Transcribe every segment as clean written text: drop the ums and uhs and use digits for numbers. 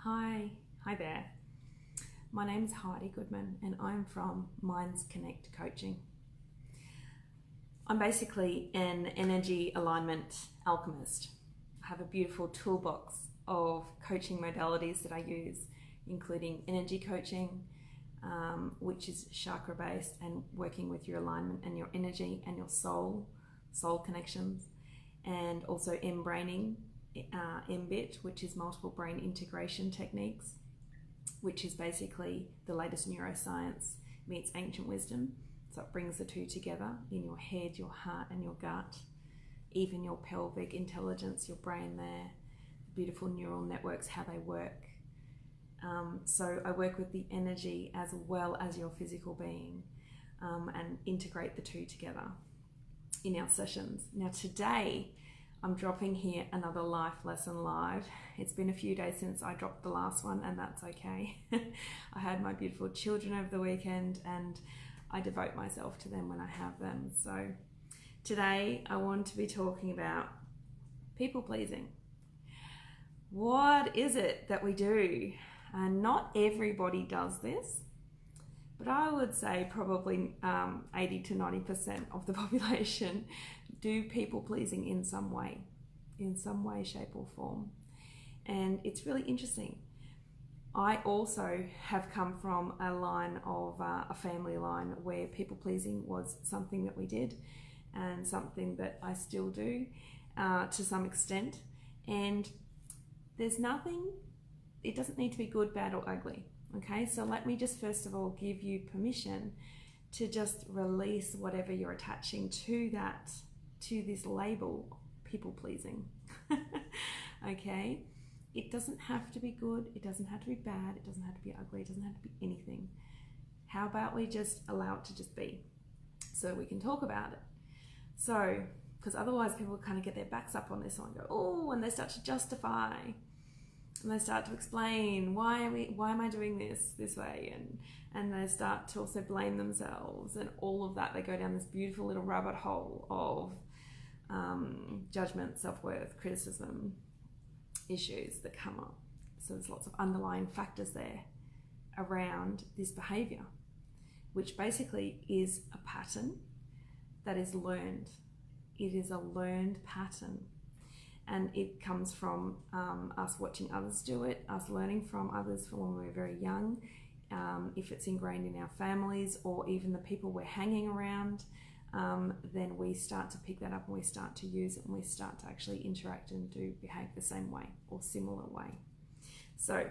Hi there. My name is Heidi Goodman and I'm from Minds Connect Coaching. I'm basically an energy alignment alchemist. I have a beautiful toolbox of coaching modalities that I use, including energy coaching, which is chakra based and working with your alignment and your energy and your soul connections, and also M-braining, MBIT, which is multiple brain integration techniques, which is basically the latest neuroscience meets ancient wisdom. So it brings the two together in your head, your heart and your gut, even your pelvic intelligence, your brain there, beautiful neural networks, how they work. So I work with the energy as well as your physical being, and integrate the two together in our sessions. Now today, I'm dropping here another life lesson live. It's been a few days since I dropped the last one, and that's okay. I had my beautiful children over the weekend and I devote myself to them when I have them. So today I want to be talking about people pleasing. What is it that we do? And not everybody does this, but I would say probably 80 to 90% of the population do people pleasing in some way, shape or form. And it's really interesting. I also have come from a line of a family line where people pleasing was something that we did and something that I still do to some extent. And there's nothing, it doesn't need to be good, bad or ugly. Okay, so let me just first of all give you permission to just release whatever you're attaching to that, to this label, people pleasing. Okay, it doesn't have to be good, it doesn't have to be bad, it doesn't have to be ugly, it doesn't have to be anything. How about we just allow it to just be, so we can talk about it? So, because otherwise people kind of get their backs up on this one and go, oh, and they start to justify. And they start to explain, why am I doing this way? And they start to also blame themselves and all of that. They go down this beautiful little rabbit hole of judgment, self-worth, criticism, issues that come up. So there's lots of underlying factors there around this behavior, which basically is a pattern that is learned. It is a learned pattern. And it comes from us watching others do it, us learning from others from when we're very young, if it's ingrained in our families or even the people we're hanging around, then we start to pick that up and we start to use it and we start to actually interact and behave the same way or similar way. So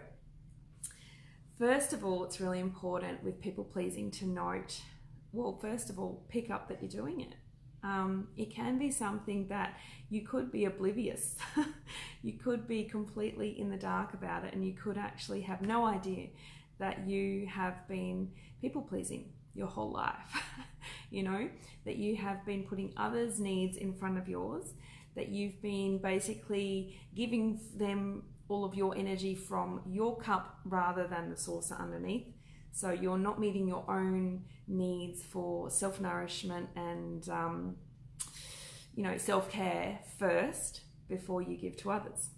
first of all, it's really important with people pleasing to note, well, first of all, pick up that you're doing it. It can be something that you could be oblivious. You could be completely in the dark about it, and you could actually have no idea that you have been people pleasing your whole life. You know, that you have been putting others' needs in front of yours, that you've been basically giving them all of your energy from your cup rather than the saucer underneath. So you're not meeting your own needs for self-nourishment and self-care first before you give to others.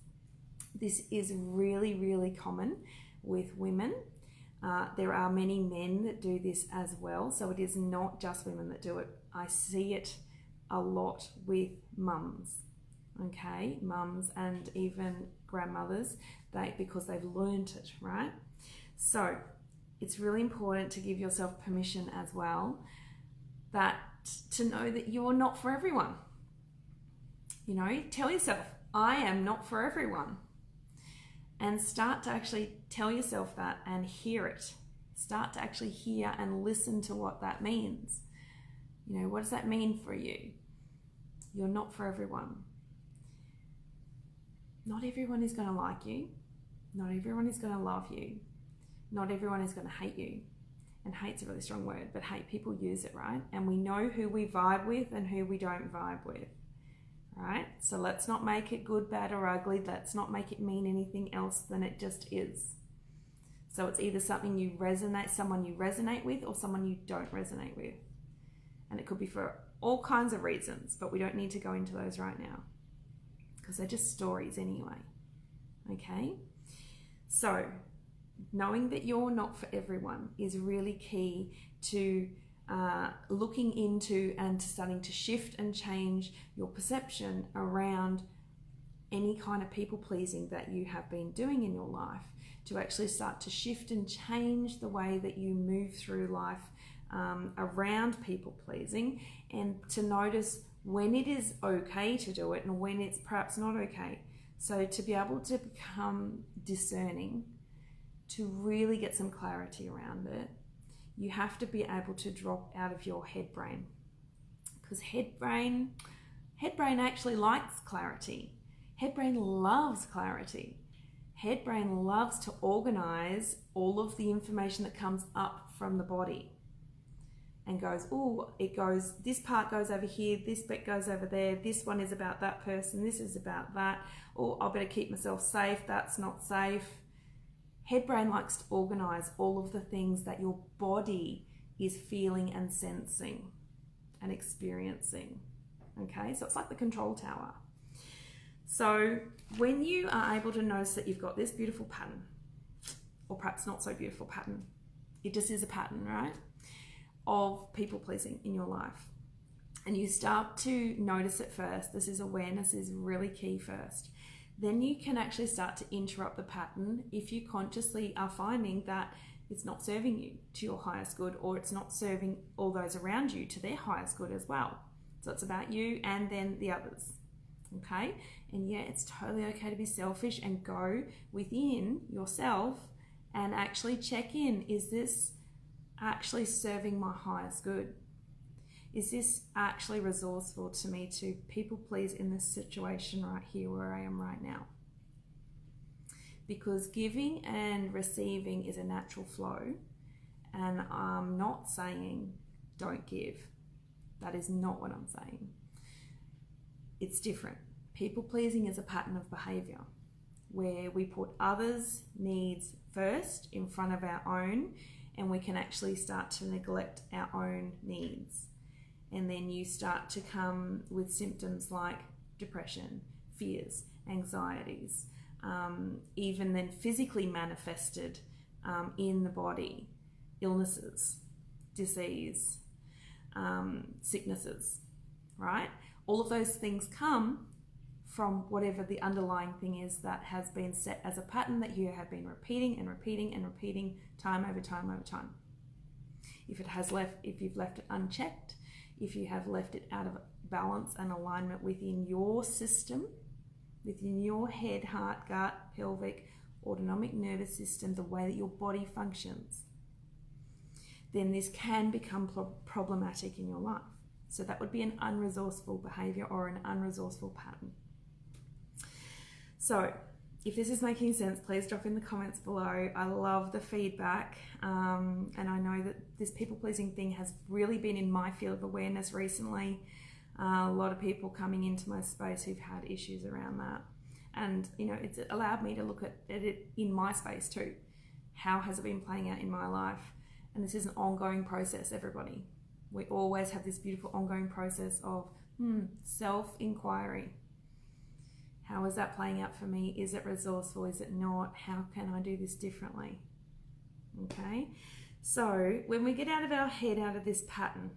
This is really, really common with women. There are many men that do this as well. So it is not just women that do it. I see it a lot with mums. Okay, mums and even grandmothers, because they've learned it, right? So it's really important to give yourself permission as well, that to know that you're not for everyone. You know, tell yourself, I am not for everyone. And start to actually tell yourself that and hear it. Start to actually hear and listen to what that means. You know, what does that mean for you? You're not for everyone. Not everyone is going to like you. Not everyone is going to love you. Not everyone is going to hate you. And hate's a really strong word, but hate, people use it, right? And we know who we vibe with and who we don't vibe with, right? So let's not make it good, bad or ugly. Let's not make it mean anything else than it just is. So it's either someone you resonate with or someone you don't resonate with. And it could be for all kinds of reasons, but we don't need to go into those right now because they're just stories anyway, okay? So knowing that you're not for everyone is really key to looking into and to starting to shift and change your perception around any kind of people pleasing that you have been doing in your life, to actually start to shift and change the way that you move through life around people pleasing, and to notice when it is okay to do it and when it's perhaps not okay. So to be able to become discerning, to really get some clarity around it, you have to be able to drop out of your head brain, because head brain actually likes clarity. Head brain loves clarity. Head brain loves to organize all of the information that comes up from the body and goes, oh, it goes, this part goes over here, this bit goes over there, this one is about that person, this is about that, oh, I better keep myself safe, that's not safe. Head brain likes to organize all of the things that your body is feeling and sensing and experiencing. Okay, so it's like the control tower. So when you are able to notice that you've got this beautiful pattern, or perhaps not so beautiful pattern, it just is a pattern, right, of people pleasing in your life, and you start to notice it first, this is awareness is really key first, then you can actually start to interrupt the pattern if you consciously are finding that it's not serving you to your highest good, or it's not serving all those around you to their highest good as well. So it's about you and then the others. Okay, and yeah, it's totally okay to be selfish and go within yourself and actually check in. Is this actually serving my highest good? Is this actually resourceful to me to people please in this situation right here where I am right now? Because giving and receiving is a natural flow, and I'm not saying don't give. That is not what I'm saying. It's different. People pleasing is a pattern of behavior where we put others' needs first in front of our own, and we can actually start to neglect our own needs. And then you start to come with symptoms like depression, fears, anxieties, even then physically manifested in the body, illnesses, disease, sicknesses, right? All of those things come from whatever the underlying thing is that has been set as a pattern that you have been repeating and repeating and repeating time over time over time. If you've left it unchecked, if you have left it out of balance and alignment within your system, within your head, heart, gut, pelvic, autonomic nervous system, the way that your body functions, then this can become problematic in your life. So that would be an unresourceful behavior or an unresourceful pattern. So if this is making sense, please drop in the comments below. I love the feedback, and I know that this people-pleasing thing has really been in my field of awareness recently. A lot of people coming into my space who've had issues around that. And, you know, it's allowed me to look at it in my space too. How has it been playing out in my life? And this is an ongoing process, everybody. We always have this beautiful ongoing process of self-inquiry. How is that playing out for me? Is it resourceful? Is it not? How can I do this differently? Okay, so when we get out of our head, out of this pattern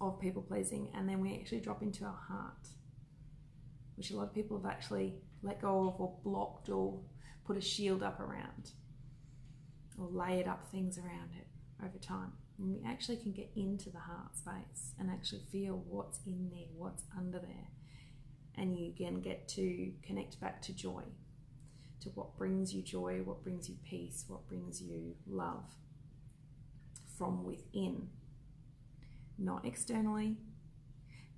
of people pleasing, and then we actually drop into our heart, which a lot of people have actually let go of or blocked or put a shield up around or layered up things around it over time. And we actually can get into the heart space and actually feel what's in there, what's under there. And you again get to connect back to joy, to what brings you joy, what brings you peace, what brings you love from within, not externally,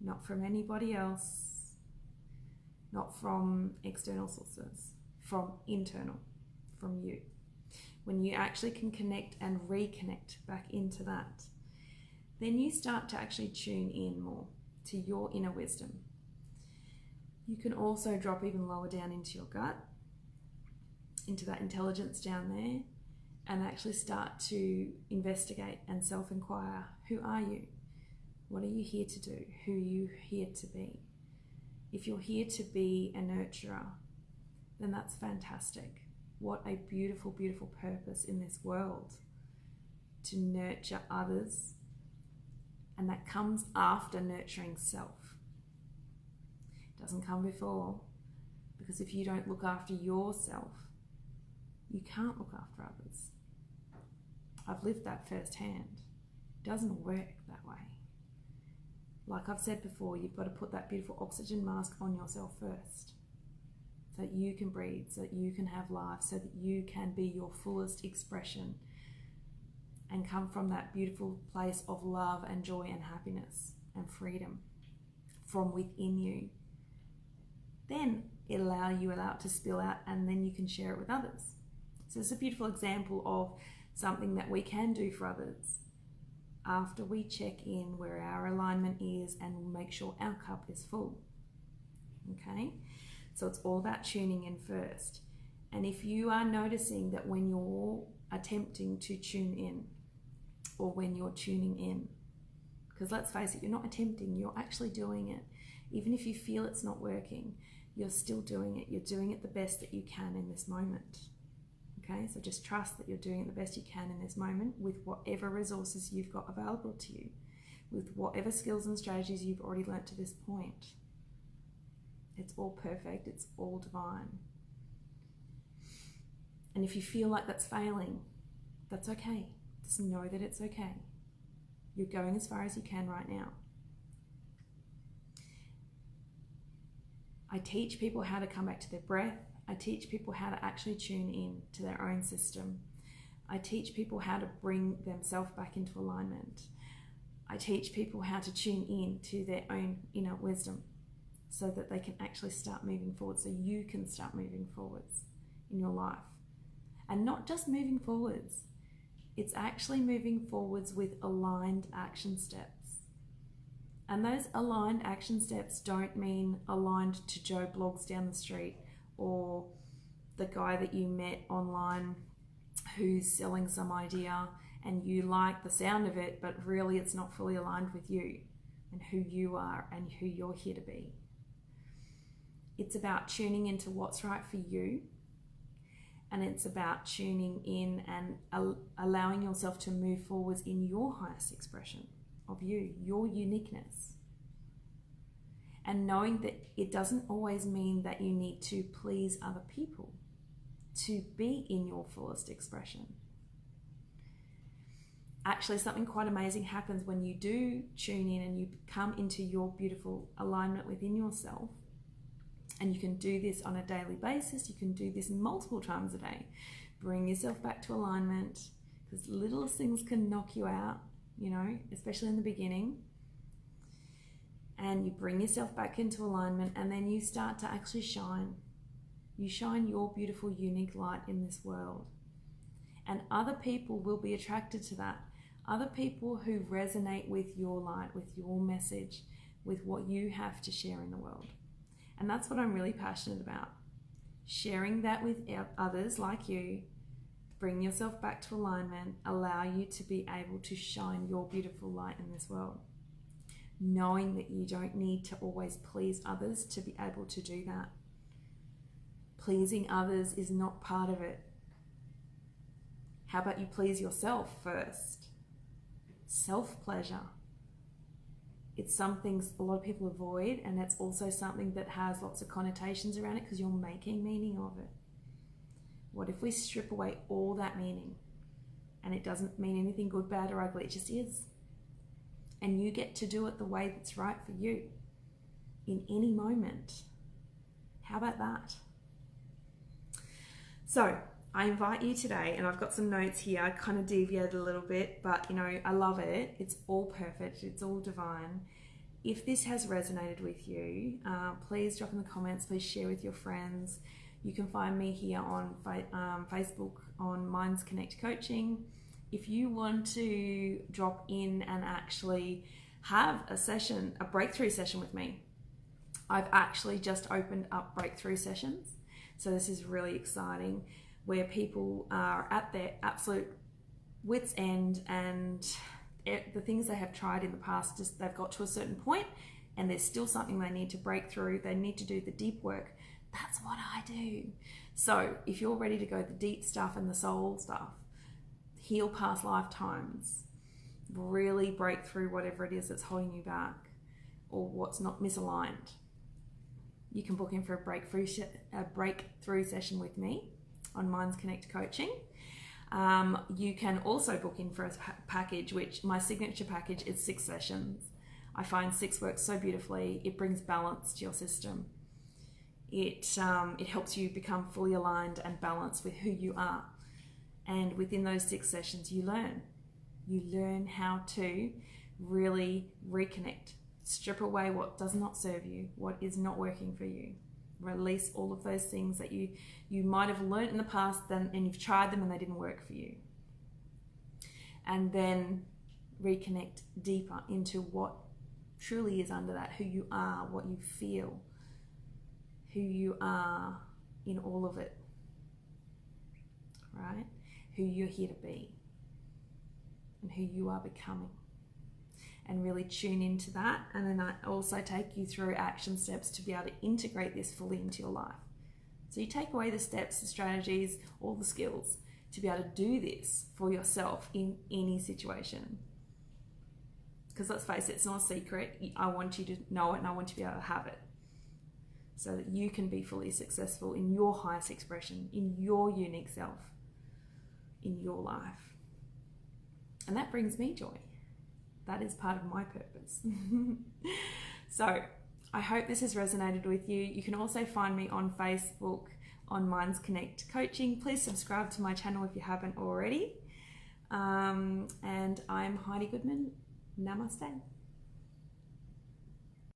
not from anybody else, not from external sources, from internal, from you. When you actually can connect and reconnect back into that, then you start to actually tune in more to your inner wisdom. You can also drop even lower down into your gut, into that intelligence down there, and actually start to investigate and self-inquire. Who are you? What are you here to do? Who are you here to be? If you're here to be a nurturer, then that's fantastic. What a beautiful, beautiful purpose in this world, to nurture others. And that comes after nurturing self. It doesn't come before, because if you don't look after yourself, you can't look after others. I've lived that firsthand. It doesn't work that way. Like I've said before, you've got to put that beautiful oxygen mask on yourself first, so that you can breathe, so that you can have life, so that you can be your fullest expression and come from that beautiful place of love and joy and happiness and freedom from within you. Then it'll allow it to spill out, and then you can share it with others. So it's a beautiful example of something that we can do for others after we check in where our alignment is and make sure our cup is full. Okay? So it's all about tuning in first. And if you are noticing that when you're attempting to tune in, or when you're tuning in, because let's face it, you're not attempting, you're actually doing it. Even if you feel it's not working, you're still doing it. You're doing it the best that you can in this moment. Okay, so just trust that you're doing it the best you can in this moment with whatever resources you've got available to you, with whatever skills and strategies you've already learnt to this point. It's all perfect, it's all divine. And if you feel like that's failing, that's okay. Just know that it's okay. You're going as far as you can right now. I teach people how to come back to their breath. I teach people how to actually tune in to their own system. I teach people how to bring themselves back into alignment. I teach people how to tune in to their own inner wisdom so that they can actually start moving forward, so you can start moving forwards in your life. And not just moving forwards, it's actually moving forwards with aligned action steps. And those aligned action steps don't mean aligned to Joe Blogs down the street, or the guy that you met online who's selling some idea and you like the sound of it, but really it's not fully aligned with you and who you are and who you're here to be. It's about tuning into what's right for you, and it's about tuning in and allowing yourself to move forwards in your highest expression of you, your uniqueness. And knowing that it doesn't always mean that you need to please other people to be in your fullest expression. Actually, something quite amazing happens when you do tune in and you come into your beautiful alignment within yourself. And you can do this on a daily basis. You can do this multiple times a day. Bring yourself back to alignment, because littlest things can knock you out, especially in the beginning. And you bring yourself back into alignment, and then you start to actually shine. You shine your beautiful, unique light in this world. And other people will be attracted to that. Other people who resonate with your light, with your message, with what you have to share in the world. And that's what I'm really passionate about. Sharing that with others like you, bring yourself back to alignment, allow you to be able to shine your beautiful light in this world. Knowing that you don't need to always please others to be able to do that. Pleasing others is not part of it. How about you please yourself first? Self-pleasure. It's something a lot of people avoid, and it's also something that has lots of connotations around it because you're making meaning of it. What if we strip away all that meaning and it doesn't mean anything good, bad, or ugly? It just is. And you get to do it the way that's right for you in any moment. How about that? So I invite you today, and I've got some notes here. I kind of deviated a little bit, but I love it. It's all perfect. It's all divine. If this has resonated with you, please drop in the comments. Please share with your friends. You can find me here on Facebook on Minds Connect Coaching. If you want to drop in and actually have a breakthrough session with me, I've actually just opened up breakthrough sessions. So this is really exciting, where people are at their absolute wit's end, and the things they have tried in the past, just they've got to a certain point and there's still something they need to break through. They need to do the deep work. That's what I do. So if you're ready to go the deep stuff and the soul stuff, heal past lifetimes, really break through whatever it is that's holding you back or what's not misaligned, you can book in for a breakthrough session with me on Minds Connect Coaching. You can also book in for a package, which my signature package is 6 sessions. I find 6 works so beautifully. It brings balance to your system. It helps you become fully aligned and balanced with who you are. And within those 6 sessions, you learn. You learn how to really reconnect, strip away what does not serve you, what is not working for you. Release all of those things that you might have learned in the past and you've tried them and they didn't work for you. And then reconnect deeper into what truly is under that, who you are, what you feel, who you are in all of it, right? Who you're here to be and who you are becoming. And really tune into that. And then I also take you through action steps to be able to integrate this fully into your life. So you take away the steps, the strategies, all the skills to be able to do this for yourself in any situation. Because let's face it, it's not a secret. I want you to know it and I want you to be able to have it so that you can be fully successful in your highest expression, in your unique self, in your life. And that brings me joy. That is part of my purpose. So I hope this has resonated with you. You can also find me on Facebook on Minds Connect Coaching. Please subscribe to my channel if you haven't already. And I'm Heidi Goodman. Namaste.